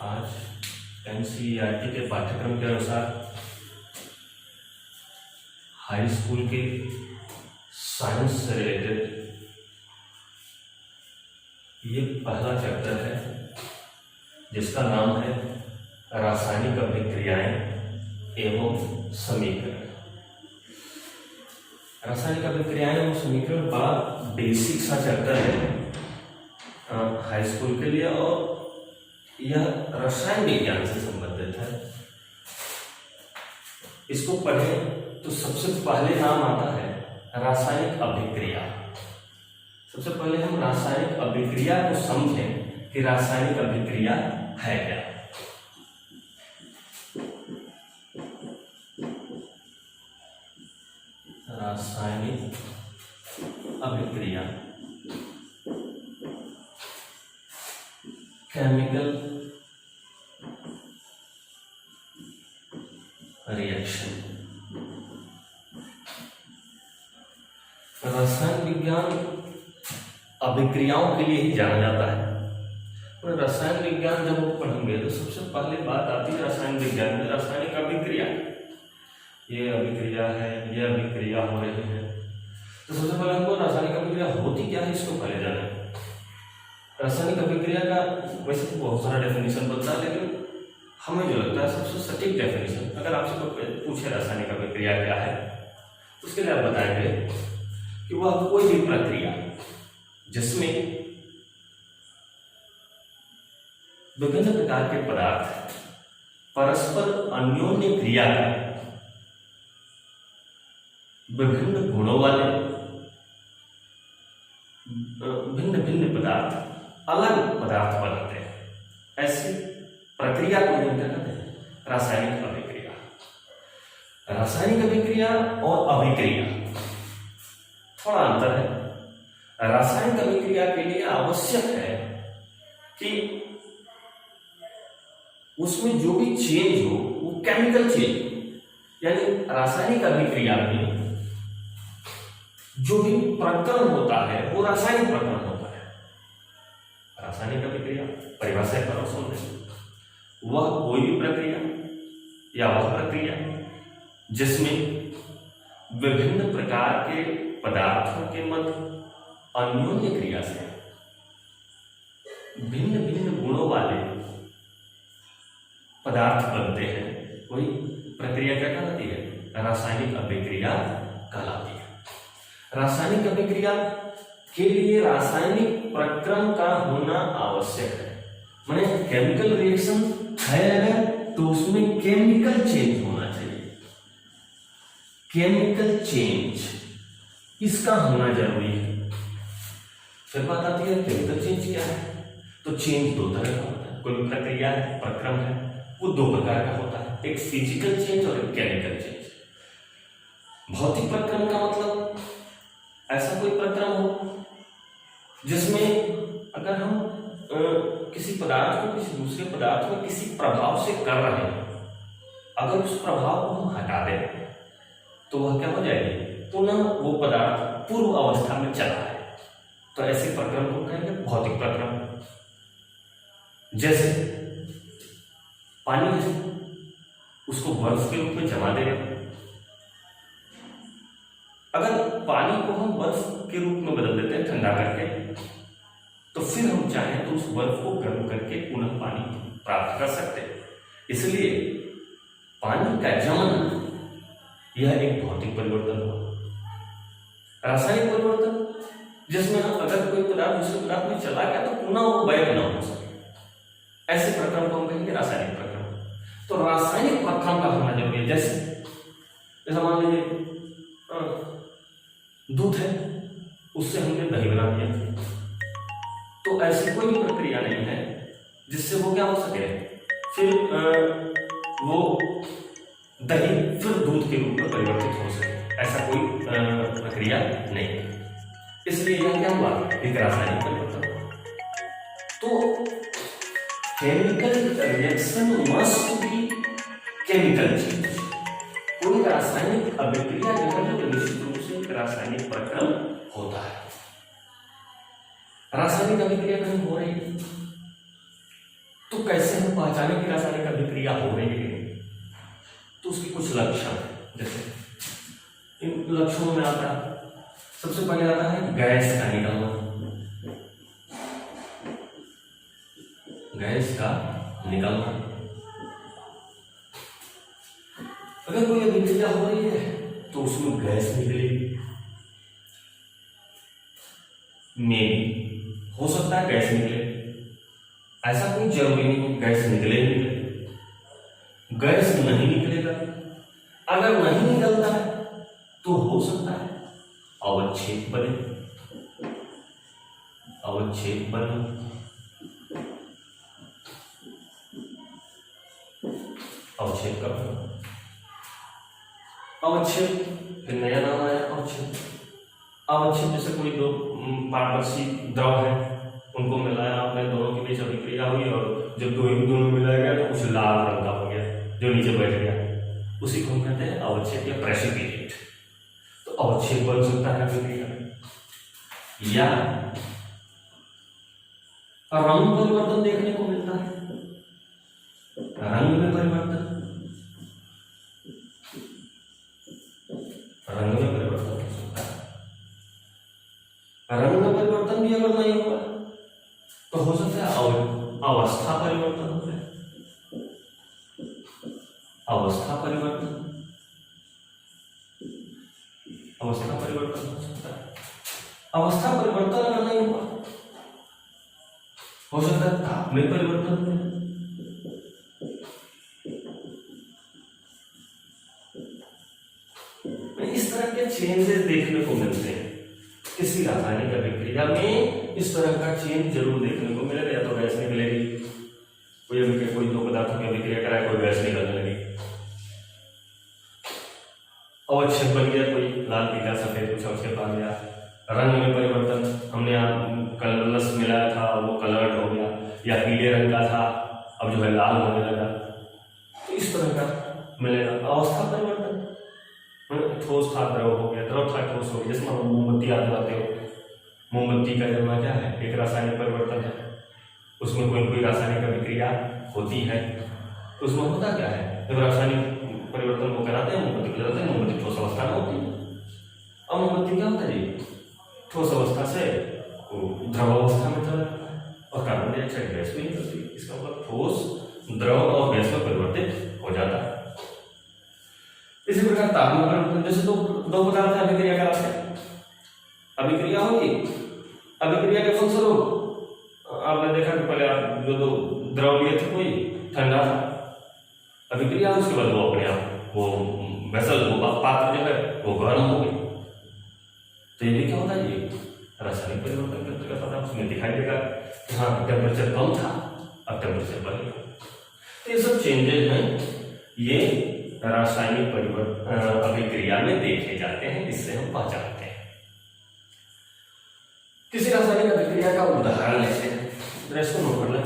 आज एनसीईआरटी के पाठ्यक्रम के अनुसार हाई स्कूल के साइंस से रिलेटेड ये पहला चैप्टर है जिसका नाम है रासायनिक अभिक्रियाएं एवं समीकरण। रासायनिक अभिक्रियाएं एवं समीकरण बड़ा बेसिक सा चैप्टर है हाई स्कूल के लिए और यह रसायन विज्ञान से संबंधित है। इसको पढ़ें तो सबसे पहले नाम आता है रासायनिक अभिक्रिया। सबसे पहले हम रासायनिक अभिक्रिया को समझें कि रासायनिक अभिक्रिया है क्या। रासायनिक अभिक्रिया केमिकल रिएक्शन। रसायन विज्ञान अभिक्रियाओं के लिए ही जाना जाता है। और रसायन विज्ञान जब हम पढ़ेंगे तो सबसे पहले बात आती है रसायन विज्ञान में रासायनिक अभिक्रिया। ये अभिक्रिया है, ये अभिक्रिया हो रही है, तो सबसे पहले हमको रासायनिक अभिक्रिया होती क्या है इसको पहले जाना। रासायनिक अभिक्रिया का वैसे तो बहुत सारा डेफिनेशन बनता है, लेकिन हमें जो लगता है सबसे सटीक डेफिनेशन, अगर आपसे कोई पूछे रासायनिक अभिक्रिया क्या है, उसके लिए आप बताएंगे कि वह कोई भी प्रक्रिया जिसमें विभिन्न प्रकार के पदार्थ परस्पर अन्योन्य क्रिया कर विभिन्न गुणों वाले भिन्न भिन्न पदार्थ अलग पदार्थ बनाते हैं, ऐसी प्रक्रिया को हम क्या कहते हैं रासायनिक अभिक्रिया। रासायनिक अभिक्रिया और अभिक्रिया थोड़ा अंतर है। रासायनिक अभिक्रिया के लिए आवश्यक है कि उसमें जो भी चेंज हो वो केमिकल चेंज हो, यानी रासायनिक अभिक्रिया में जो भी प्रक्रम होता है वो रासायनिक प्रक्रम होता है। रासायनिक अभिक्रिया परिभाषा पर समझें, वह कोई भी प्रक्रिया या वह प्रक्रिया जिसमें विभिन्न प्रकार के पदार्थों के मध्य अन्योन्य क्रिया से भिन्न भिन्न गुणों वाले पदार्थ बनते हैं, वही प्रक्रिया क्या कहलाती है रासायनिक अभिक्रिया कहलाती है। रासायनिक अभिक्रिया के लिए रासायनिक प्रक्रम का होना आवश्यक है। माने केमिकल रिएक्शन है अगर तो उसमें केमिकल चेंज होना चाहिए। केमिकल चेंज इसका होना जरूरी है। फिर बात आती है केमिकल चेंज क्या है, तो चेंज दो तरह का होता है। कोई प्रक्रिया है, प्रक्रम है, वो दो प्रकार का होता है, एक फिजिकल चेंज और एक केमिकल चेंज। भौतिक प्रक्रम का मतलब ऐसा कोई प्रक्रम हो जिसमें अगर हम किसी पदार्थ को किसी दूसरे पदार्थ में किसी प्रभाव से कर रहे हैं, अगर उस प्रभाव को हम हटा दें तो वह क्या हो जाएगी, पुनः वो पदार्थ पूर्व अवस्था में चला है, तो ऐसे प्रक्रम को कहेंगे भौतिक प्रक्रम। जैसे पानी है, उसको बर्फ के रूप में जमा देगा। अगर पानी को हम बर्फ के रूप में बदल देते हैं ठंडा करके, तो फिर हम चाहें तो उस बर्फ को गर्म करके पुनः पानी प्राप्त कर सकते हैं। इसलिए पानी का जमना यह एक भौतिक परिवर्तन हुआ। रासायनिक परिवर्तन जिसमें अगर कोई पदार्थ दूसरे पदार्थ में चला गया तो पुनः वो बैक ना हो सके, ऐसे प्रक्रम को हम कहेंगे रासायनिक प्रक्रम। तो रासायनिक प्रक्रम का होना जरूरी है। जैसे मान लीजिए दूध है, उससे हमने दही बना दिया, तो ऐसी कोई भी प्रक्रिया नहीं है जिससे वो क्या हो सके, फिर वो दही फिर दूध के रूप में परिवर्तित हो सके, ऐसा कोई प्रक्रिया नहीं है। इसलिए यह क्या हुआ, एक रासायनिक परिवर्तन हुआ। तो chemical reaction must be chemical change. कोई रासायनिक अभिक्रिया जो है तो निश्चित रूप से एक रासायनिक प्रक्रम होता है। रासायनिक अभिक्रिया कहीं हो रही है तो कैसे हम पहचाने की रासायनिक अभिक्रिया हो रही है तो उसके कुछ लक्षण हैं। जैसे इन लक्षणों में आता है, सबसे पहले आता है गैस का निकलना। गैस का निकलना, अगर कोई अभिक्रिया हो रही है तो उसमें गैस निकलेगी। में हो सकता है गैस निकले, ऐसा कोई जरूरी नहीं गैस निकले ही निकले। गैस नहीं निकलेगा, अगर नहीं निकलता है तो हो सकता है अवच्छेद बने। अवच्छेद बने, अवच्छेद का अवच्छेद, फिर नया नाम आया अवच्छेद। अवच्छेद जैसे कोई दो पारदर्शी द्रव है, उनको मिलाया आपने, दोनों के बीच अभिक्रिया हुई और जब दोनों मिलाया गया तो कुछ लाल रंग का हो गया जो नीचे बैठ गया, उसी को हम कहते हैं अवच्छेद या प्रेसिपिटेट। तो अवच्छेद बन सकता है अभिक्रिया में, या रंग परिवर्तन देखने को मिलता है। रंग में परिवर्तन, रंग में परिवर्तन हो सकता है। रंग में परिवर्तन भी अगर नहीं होगा तो हो सकता है अवस्था परिवर्तन हो जाए। अवस्था परिवर्तन, अवस्था परिवर्तन हो सकता है। अवस्था परिवर्तन अगर नहीं हुआ हो सकता है ताप में परिवर्तन हो जाए। इस तरह के चेंजेस देखने को मिलते हैं किसी रासायनिक अभिक्रिया में। इस तरह का चेंज जरूर देखने को मिलेगा, या तो गैस निकलेगी, कोई दो पदार्थों की अभिक्रिया कराए, कोई गैस निकलने लगी, अवच्छेद बन गया, कोई लाल पीला सफेद कुछ अवच्छेद आ गया। रंग में परिवर्तन, हमने कलरलेस मिलाया था वो कलर्ड हो गया, या पीले रंग का था अब जो है लाल होने लगा, तो इस तरह का मिलेगा। अवस्था परिवर्तन, ठोस था द्रव हो गया, द्रव था ठोस हो गया। जैसे मोमबत्ती याद दिलाते हो, मोमबत्ती का जलना क्या है, एक रासायनिक परिवर्तन है, उसमें कोई कोई रासायनिक अभिक्रिया होती है। तो उसमें होता क्या है, जब रासायनिक परिवर्तन को कराते हैं मोमबत्ती को जलाते हैं, मोमबत्ती ठोस अवस्था में होती है। अब मोमबत्ती क्या होता है जी, ठोस अवस्था से द्रव अवस्था में चला जाता है और कार्बन डाइऑक्साइड गैस भी निकलती है। इसका मतलब ठोस द्रव और गैस में परिवर्तित हो जाता है। इसी प्रकार ताप में परिवर्तन, जैसे दो पदार्थ अभिक्रिया कराते हैं, अभिक्रिया होगी, अभिक्रिया के फलस्वरूप आपने देखा कि पहले आप जो दो द्रव लिए थे, कोई ठंडा था, अभिक्रिया उसके बाद वो अपने आप वो वेसल वो पात्र जो है वो गर्म हो गई। तो ये क्या होता है, ये रासायनिक परिवर्तन के अंतर्गत आता है। उसमें दिखाई देगा कि हाँ टेम्परेचर कम था, अब टेम्परेचर बढ़ गया। तो ये सब चेंजेस हैं, ये रासायनिक परिवर्तन अभिक्रिया में देखे जाते हैं, इससे हम पहचानते हैं। किसी रासायनिक अभिक्रिया का उदाहरण लेते हैं, तो इसको नोट कर लें।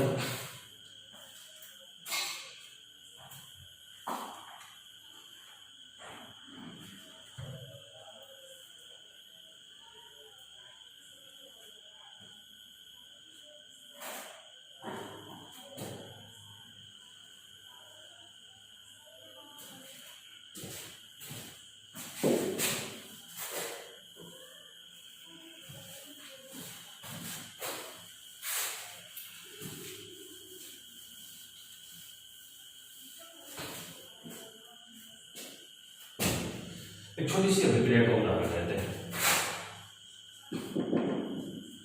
एक छोटी सी अभिक्रिया का उदाहरण लेते हैं।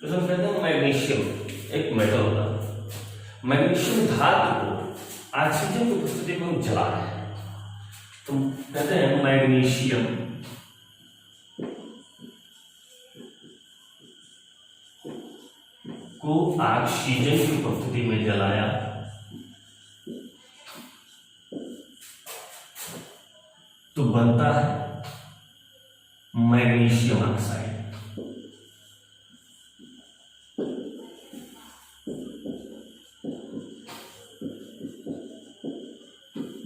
तो हम कहते हैं मैग्नीशियम एक मेटल होता है। मैग्नीशियम धातु को ऑक्सीजन की उपस्थिति में हम जला रहे हैं, तो कहते हैं मैग्नीशियम को ऑक्सीजन की उपस्थिति में जलाया तो बनता है magnesium oxide.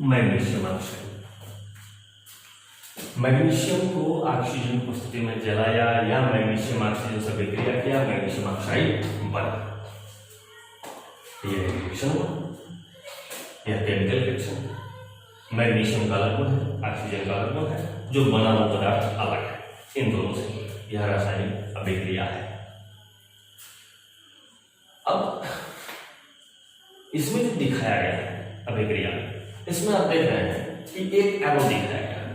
Magnesium oxide, magnesium को ऑक्सीजन की उपस्थिति में जलाया या मैग्नीशियम ऑक्सीजन से अभिक्रिया किया, मैग्नीशियम ऑक्साइड बना। ये रिएक्शन हुआ। यह केमिकल रिएक्शन, मैग्नीशियम का अलग गुण है, ऑक्सीजन का अलग गुण है, जो बना हुआ पदार्थ अलग है, इन दोनों से यह रासायनिक अभिक्रिया है। अब इसमें जो दिखाया गया है अभिक्रिया, इसमें आप देख रहे हैं कि एक एरो दिखाया गया है,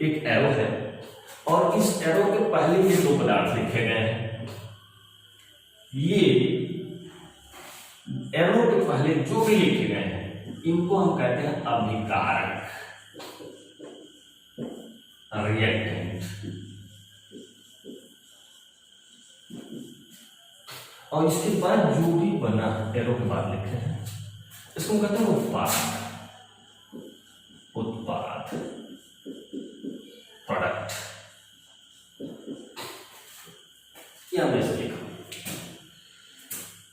एक एरो है और इस एरो के पहले ये दो पदार्थ लिखे गए हैं। ये एरो के पहले जो भी लिखे गए हैं इनको हम कहते हैं अभिकारक, रिएक्टेंट, और इसके बाद जो भी बना एरो के बाद लिखे हैं इसको कहते हैं उत्पाद, उत्पाद, प्रोडक्ट। क्या मैं इसे लिखा,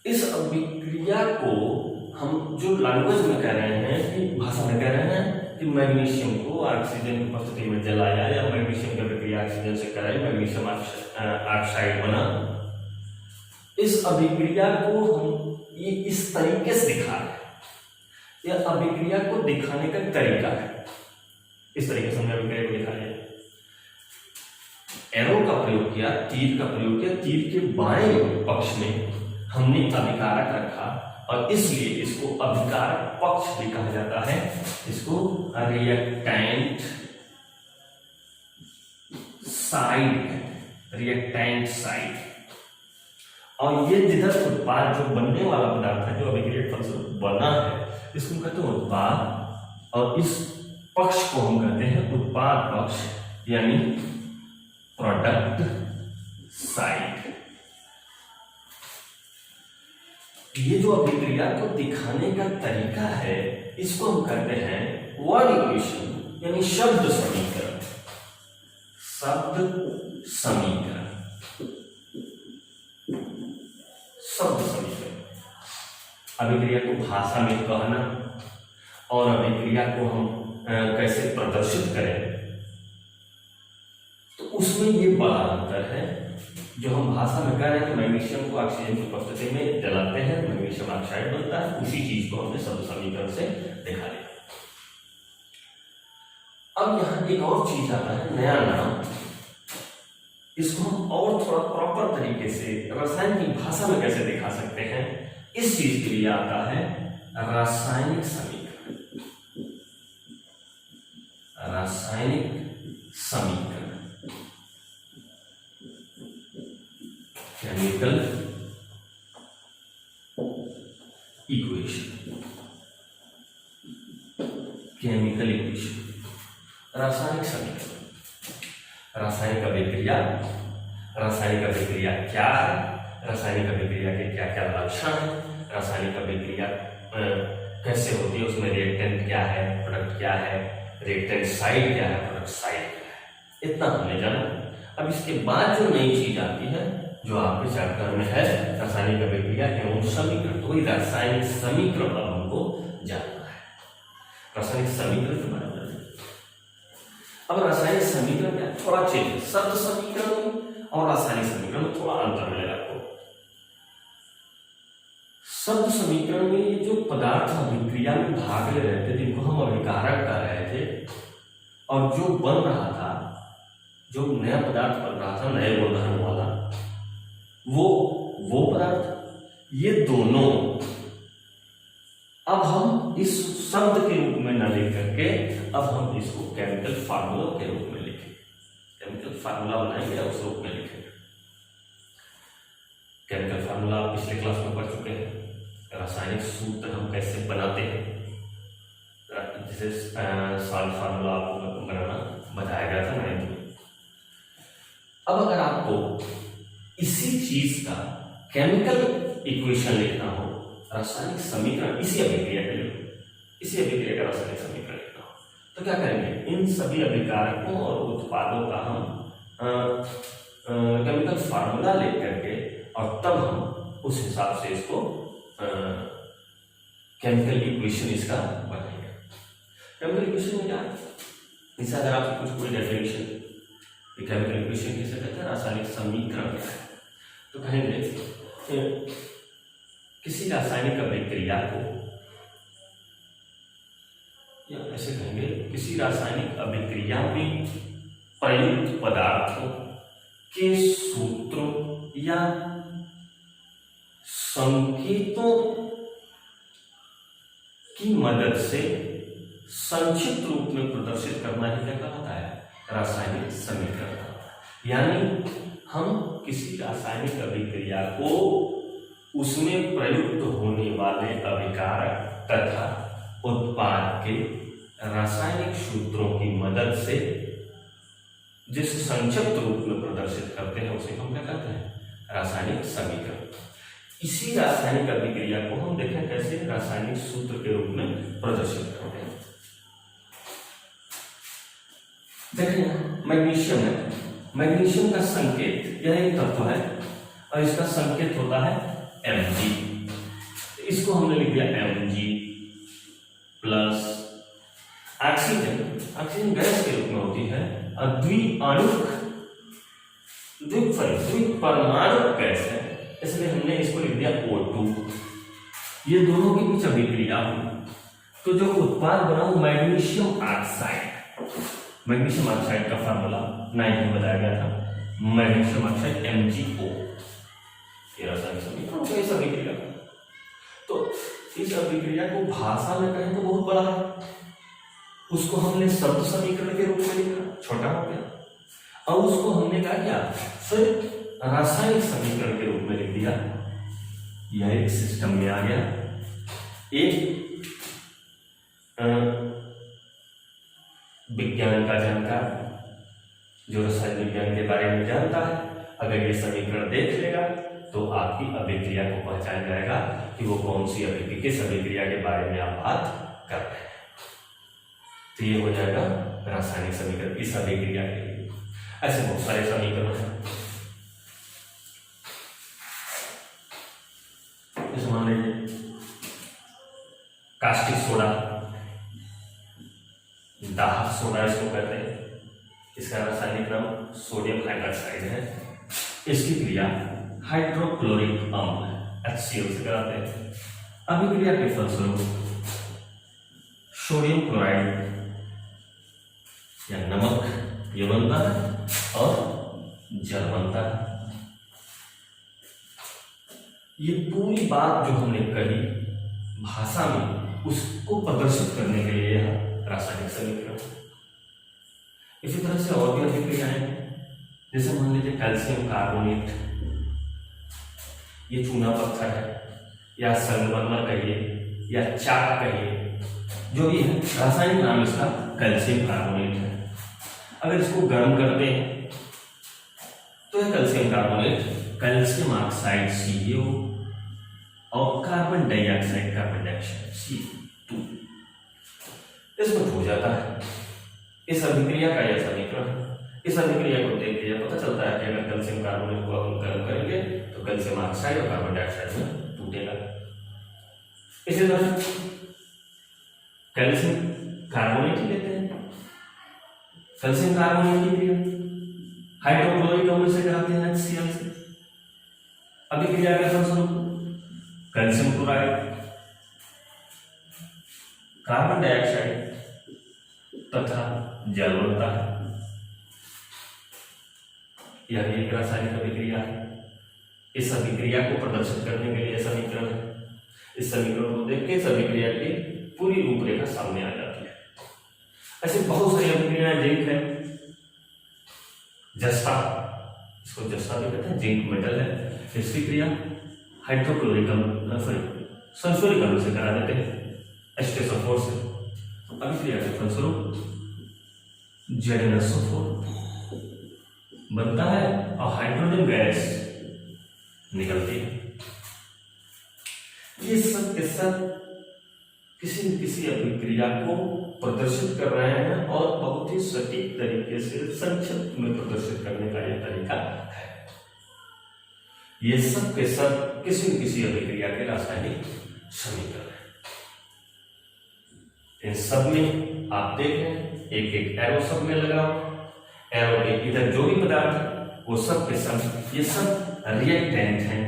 इस अभिक्रिया को हम जो लैंग्वेज में कह रहे हैं कि भाषा में कह रहे हैं कि मैग्नीशियम को ऑक्सीजन की उपस्थिति में जलाया या मैग्नीशियम की अभिक्रिया ऑक्सीजन से कराई, मैग्नीशियम ऑक्साइड बना। इस अभिक्रिया को हम ये इस तरीके से दिखा रहे हैं, यह अभिक्रिया को दिखाने का तरीका है, इस तरीके से हमने अभिक्रिया को दिखाया। एरो का प्रयोग किया, तीर का प्रयोग किया, तीर के बाएं पक्ष में हमने अभिकारक रखा और इसलिए इसको अभिकारक पक्ष भी कहा जाता है, इसको रिएक्टेंट साइड, रिएक्टेंट साइड। और ये जिधर उत्पाद जो बनने वाला पदार्थ है, जो अभिक्रिया फल से बना है, इसको कहते हैं उत्पाद, और इस पक्ष को हम कहते हैं उत्पाद पक्ष यानी प्रोडक्ट साइड। ये जो अभिक्रिया को दिखाने का तरीका है इसको हम कहते हैं वर्ड इक्वेशन यानी शब्द समीकरण, शब्द समीकरण, शब्द समीकरण। अभिक्रिया को भाषा में कहना और अभिक्रिया को हम कैसे प्रदर्शित करें, तो उसमें ये बड़ा अंतर है। जो हम भाषा में कह रहे हैं मैग्नीशियम को ऑक्सीजन की उपस्थिति में जलाते हैं, मैग्नीशियम ऑक्साइड बनता है, उसी चीज को हमने शब्द समीकरण से दिखा दिया। अब यहाँ एक और चीज आता है, नया नाम, इसको हम और थोड़ा प्रॉपर तरीके से रसायन की भाषा में कैसे दिखा सकते हैं, इस चीज के लिए आता है रासायनिक समीकरण, रासायनिक समीकरण, केमिकल इक्वेशन, केमिकल इक्वेशन, रासायनिक समीकरण। रासायनिक अभिक्रिया, रासायनिक अभिक्रिया क्या है, रासायनिक अभिक्रिया के क्या क्या लक्षण है, रासायनिक अभिक्रिया कैसे होती है, उसमें रिएक्टेंट क्या है, प्रोडक्ट क्या है, रिएक्टेंट साइड क्या है, प्रोडक्ट साइड क्या है, इतना हमने जाना। अब इसके बाद जो नई चीज आती है जो आपके चैप्टर में है रासायनिक अभिक्रिया एवं समीकरण, तो वही रासायनिक समीकरण अब हमको जानना है। रासायनिक समीकरण के बारे में अब रासायनिक समीकरण क्या थोड़ा चेंज, शब्द समीकरण और रासायनिक समीकरण में थोड़ा अंतर मिलेगा आपको। शब्द समीकरण में ये जो पदार्थ अभिक्रिया में भाग ले रहे थे जिनको हम अभिकारक कर रहे थे, और जो बन रहा था, जो नया पदार्थ बन रहा था नए गुणधर्म वाला, वो पदार्थ, ये दोनों अब हम इस शब्द के रूप में न लिख करके अब हम इसको केमिकल फार्मूला के रूप में लिखें, केमिकल फार्मूला बनाएंगे उस रूप में लिखेंगे। केमिकल फार्मूला पिछले क्लास में पढ़ चुके हैं, रासायनिक सूत्र हम कैसे बनाते हैं, जैसे सॉल्ट फार्मूला आपको बनाना बताया गया था 9th में। अब अगर आपको इसी चीज का केमिकल इक्वेशन लिखना हो, रासायनिक समीकरण इसी अभिक्रिया के लिए, इसी अभिक्रिया का रासायनिक समीकरण लिखना हो, तो क्या करेंगे, इन सभी अभिकारकों और उत्पादों का हम केमिकल फार्मूला लिख करके और तब हम उस हिसाब से इसको केमिकल इक्वेशन इसका बनाएंगे। केमिकल इक्वेशन में क्या, जैसे अगर आपसे कुछ कोई डेफिनेशन केमिकल इक्वेशन किसे कहते हैं, रासायनिक समीकरण क्या है, तो कहेंगे किसी रासायनिक अभिक्रिया को ऐसे कहेंगे किसी रासायनिक अभिक्रिया में प्रयुक्त पदार्थों के सूत्रों या संकेतों की मदद से संक्षिप्त रूप में प्रदर्शित करना ही क्या कहलाता है? रासायनिक समीकरण। यानी हम किसी रासायनिक अभिक्रिया को उसमें प्रयुक्त होने वाले अभिकारक तथा उत्पाद के रासायनिक सूत्रों की मदद से जिस संक्षिप्त रूप में प्रदर्शित करते हैं उसे हम क्या कहते हैं? रासायनिक समीकरण। इसी रासायनिक अभिक्रिया को हम देखें कैसे रासायनिक सूत्र के रूप में प्रदर्शित करते हैं। देखें मैग्नीशियम है, मैग्नीशियम का संकेत, यह एक तत्व है और इसका संकेत होता है Mg। इसको हमने लिख दिया Mg प्लस ऑक्सीजन गैस के रूप में होती है और द्विपरमाणु गैस है, इसलिए हमने इसको लिख दिया O2। ये दोनों के बीच अभिक्रिया हुई तो जो उत्पाद बना वो मैग्नीशियम ऑक्साइड। मैग्नीशियम ऑक्साइड का फार्मूला 9 में बताया गया था, मैग्नीशियम ऑक्साइड MgO। ये रासायनिक समीकरण है इस अभिक्रिया का। तो इस अभिक्रिया को भाषा में कहें तो बहुत बड़ा है, उसको हमने शब्द समीकरण के रूप में लिखा, छोटा हो गया, और उसको हमने क्या किया, सिर्फ रासायनिक समीकरण के रूप में लिख दिया। यह एक सिस्टम में आ गया। एक विज्ञान का जानकार जो रसायन विज्ञान के बारे में जानता है, अगर ये समीकरण देख लेगा तो आपकी अभिक्रिया को पहचान जाएगा कि वो कौन सी अभिक्रिया, किस अभिक्रिया के बारे में आप बात कर रहे हैं। तो ये हो जाएगा रासायनिक समीकरण इस अभिक्रिया के लिए। ऐसे बहुत सारे समीकरण हैं। जैसे मान लीजिए कास्टिक सोडा, दाहक सोडा इसको कहते हैं, इसका रासायनिक नाम सोडियम हाइड्रॉक्साइड है। इसकी क्रिया हाइड्रोक्लोरिक अम्ल HCl से कराते हैं। अभिक्रिया के फलस्वरूप सोडियम क्लोराइड या नमक ये बनता है और जल बनता है। ये पूरी बात जो हमने कही भाषा में, उसको प्रदर्शित करने के लिए यह रासायनिक समीकरण। इसी तरह से और भी अभिक्रियाएं हैं, जैसे मान लीजिए कैल्शियम कार्बोनेट, ये चूना पत्थर है या संगमरमर कहिए या चाक कहिए, जो भी है रासायनिक नाम इसका कैल्शियम कार्बोनेट है। अगर इसको गर्म करते हैं तो यह calcium carbonate calcium oxide CaO और कार्बन डाइऑक्साइड CO2 इसमें हो जाता है। इस अभिक्रिया का यह समीकरण है। इस अभिक्रिया को देख के पता चलता है कि अगर कैल्शियम कार्बोनेट को हम गर्म करेंगे तो कैल्शियम ऑक्साइड और कार्बन डाइऑक्साइड में टूटेगा। इसी तरह कैल्शियम कार्बोनेट ही लेते हैं, कैल्शियम कार्बोनेट की क्रिया हाइड्रोक्लोरिक अम्ल से कराते हैं HCl से। अभिक्रिया के फलस्वरूप कैल्शियम क्लोराइड, कार्बन डाइऑक्साइड तथा जल बनता है। यह एक रासायनिक अभिक्रिया है। इस अभिक्रिया को प्रदर्शित करने के लिए समीकरण है। इस समीकरण को देख के इस अभिक्रिया की पूरी रूपरेखा सामने आ जाती है। ऐसे बहुत सारी अभिक्रियाएं, जिंक है, जस्ता, इसको जस्ता भी कहते हैं, जिंक मेटल है, इसकी क्रिया हाइड्रोक्लोरिक सल्फ्यूरिक अम्ल से करा देते हैं H2SO4 से। अभिक्रिया के फलस्वरूप ZnSO4 बनता है और हाइड्रोजन गैस निकलती है। ये सब के सब किसी न किसी अभिक्रिया को प्रदर्शित कर रहे हैं और बहुत ही सटीक तरीके से संक्षिप्त में प्रदर्शित करने का यह तरीका है। ये सब के सब किसी न किसी अभिक्रिया के रासायनिक समीकरण है। इन सब में आप देखें एक एक एरो सब में लगाओ, एरो के इधर जो भी पदार्थ है वो सब के सब ये सब रिएक्टेंट हैं,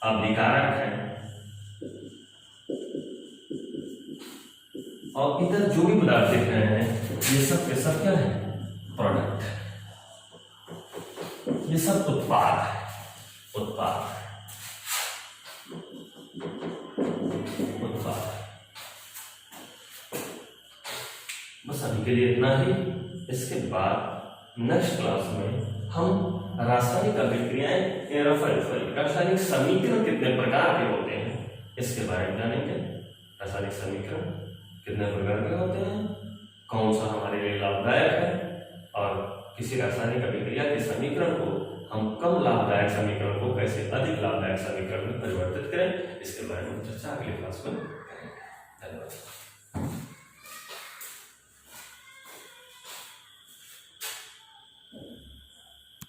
अभिकारक हैं। और इधर जो भी पदार्थ दिख रहे हैं ये सब के सब क्या है, प्रोडक्ट, ये सब उत्पाद है, उत्पाद उत्पाद। बस अभी के लिए इतना ही। इसके बाद नेक्स्ट क्लास में हम रासायनिक अभिक्रियाएं या रासायनिक समीकरण कितने प्रकार के होते हैं इसके बारे में जानेंगे। रासायनिक समीकरण कितने प्रकार के होते हैं, कौन सा हमारे लिए लाभदायक है, और किसी रासायनिक अभिक्रिया के समीकरण को हम कम लाभदायक समीकरण को कैसे अधिक लाभदायक समीकरण में परिवर्तित करें, इसके बारे में चर्चा अगली क्लास में करेंगे। धन्यवाद।